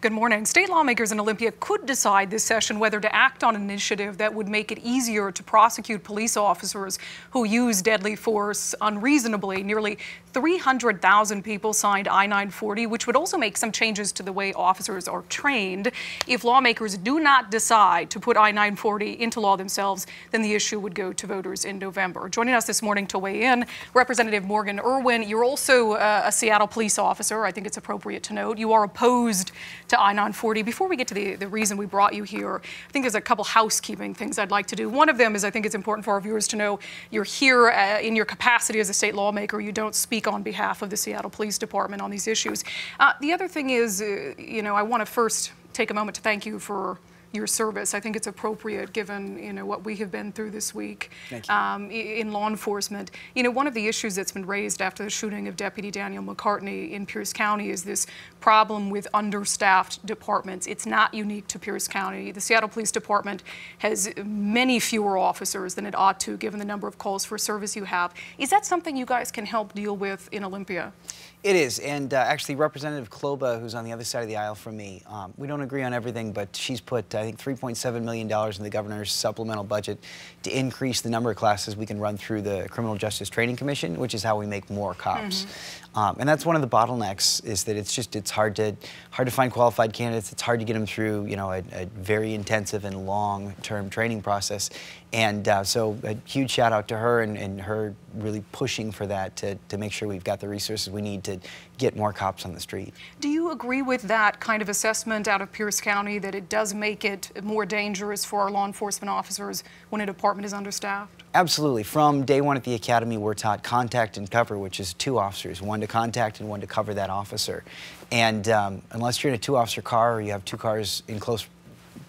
Good morning. State lawmakers in Olympia could decide this session whether to act on an initiative that would make it easier to prosecute police officers who use deadly force unreasonably. Nearly 300,000 people signed I-940, which would also make some changes to the way officers are trained. If lawmakers do not decide to put I-940 into law themselves, then the issue would go to voters in November. Joining us this morning to weigh in, Representative Morgan Irwin. You're also a Seattle police officer. I think it's appropriate to note you are opposed to I-940. Before we get to the reason we brought you here, I think there's a couple housekeeping things I'd like to do. One of them is I think it's important for our viewers to know you're here in your capacity as a state lawmaker. You don't speak on behalf of the Seattle Police Department on these issues. The other thing is, I want to first take a moment to thank you for your service. I think it's appropriate given, what we have been through this week in law enforcement. One of the issues that's been raised after the shooting of Deputy Daniel McCartney in Pierce County is this problem with understaffed departments. It's not unique to Pierce County. The Seattle Police Department has many fewer officers than it ought to, given the number of calls for service you have. Is that something you guys can help deal with in Olympia? It is, and actually Representative Kloba, who's on the other side of the aisle from me, we don't agree on everything, but she's put, I think, $3.7 million in the governor's supplemental budget to increase the number of classes we can run through the Criminal Justice Training Commission, which is how we make more cops. And that's one of the bottlenecks, is that it's hard to find qualified candidates. It's hard to get them through, a very intensive and long-term training process. And so a huge shout out to her and her really pushing for that to make sure we've got the resources we need to get more cops on the street. Do you agree with that kind of assessment out of Pierce County, that it does make it more dangerous for our law enforcement officers when a department is understaffed? Absolutely. From day one at the academy, we're taught contact and cover, which is 2 officers, 1 to contact and 1 to cover that officer. And unless you're in a 2-officer car or you have 2 cars in close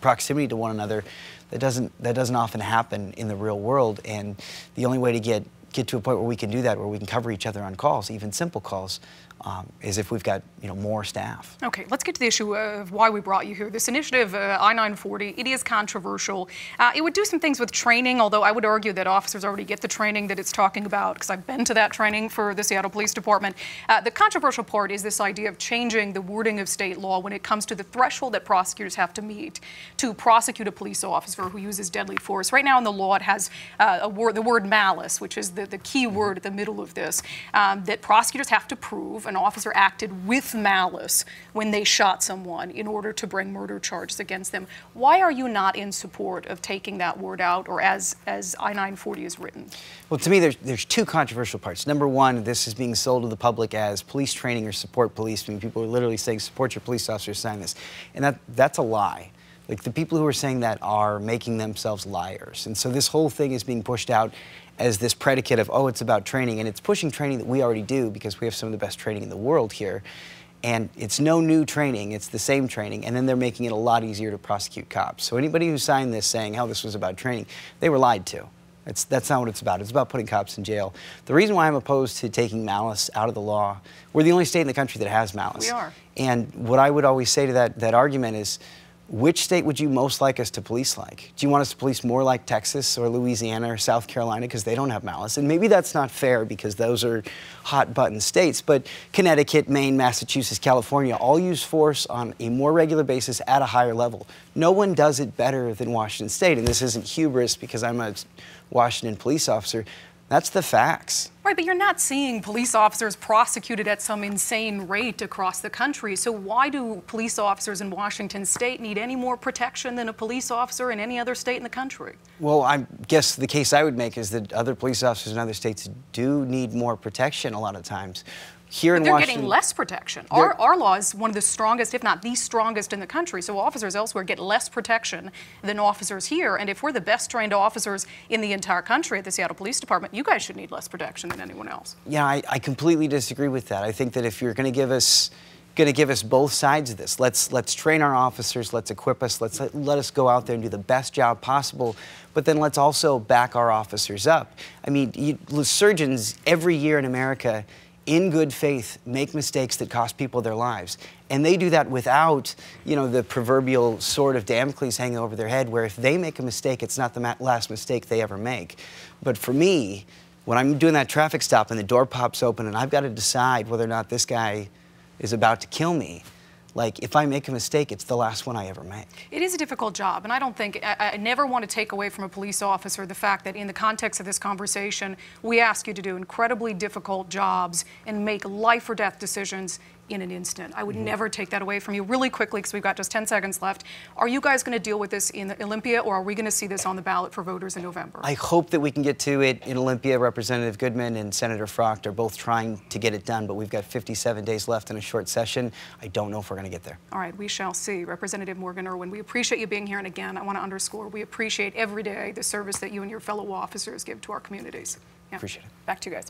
proximity to one another, that doesn't often happen in the real world. And the only way to get to a point where we can do that, where we can cover each other on calls, even simple calls, is if we've got more staff. Okay, let's get to the issue of why we brought you here. This initiative, I-940, it is controversial. It would do some things with training, although I would argue that officers already get the training that it's talking about, because I've been to that training for the Seattle Police Department. The controversial part is this idea of changing the wording of state law when it comes to the threshold that prosecutors have to meet to prosecute a police officer who uses deadly force. Right now in the law, it has the word malice, which is the key word at the middle of this, that prosecutors have to prove an officer acted with malice when they shot someone in order to bring murder charges against them. Why are you not in support of taking that word out, or as I-940 is written? Well, to me, there's 2 controversial parts. Number one, this is being sold to the public as police training or support police. I mean, people are literally saying, support your police officers, sign this. And that's a lie. Like, the people who are saying that are making themselves liars. And so this whole thing is being pushed out as this predicate of, oh, it's about training. And it's pushing training that we already do, because we have some of the best training in the world here. And it's no new training, it's the same training. And then they're making it a lot easier to prosecute cops. So anybody who signed this saying, oh, this was about training, they were lied to. That's not what it's about. It's about putting cops in jail. The reason why I'm opposed to taking malice out of the law, we're the only state in the country that has malice. We are. And what I would always say to that argument is, which state would you most like us to police like? Do you want us to police more like Texas or Louisiana or South Carolina, because they don't have malice? And maybe that's not fair, because those are hot-button states, but Connecticut, Maine, Massachusetts, California all use force on a more regular basis at a higher level. No one does it better than Washington State, and this isn't hubris because I'm a Washington police officer. That's the facts. Right, but you're not seeing police officers prosecuted at some insane rate across the country. So why do police officers in Washington State need any more protection than a police officer in any other state in the country? Well, I guess the case I would make is that other police officers in other states do need more protection a lot of times. Here in They're Washington, getting less protection. Our law is one of the strongest, if not the strongest, in the country. So officers elsewhere get less protection than officers here. And if we're the best trained officers in the entire country at the Seattle Police Department, you guys should need less protection than anyone else. Yeah, I completely disagree with that. I think that if you're going to give us both sides of this, let's train our officers, let's equip us, let us go out there and do the best job possible, but then let's also back our officers up. I mean, surgeons every year in America, in good faith, make mistakes that cost people their lives. And they do that without, the proverbial sword of Damocles hanging over their head, where if they make a mistake, it's not the last mistake they ever make. But for me, when I'm doing that traffic stop and the door pops open and I've got to decide whether or not this guy is about to kill me, like, if I make a mistake, it's the last one I ever make. It is a difficult job, and I never want to take away from a police officer the fact that in the context of this conversation, we ask you to do incredibly difficult jobs and make life or death decisions in an instant. I would never take that away from you. Really quickly, because we've got just 10 seconds left, are you guys going to deal with this in Olympia, or are we going to see this on the ballot for voters in November? I hope that we can get to it in Olympia. Representative Goodman and Senator Frocht are both trying to get it done, but we've got 57 days left in a short session. I don't know if we're going to get there. All right, we shall see. Representative Morgan Irwin, we appreciate you being here, and again, I want to underscore, we appreciate every day the service that you and your fellow officers give to our communities. Yeah. Appreciate it. Back to you guys.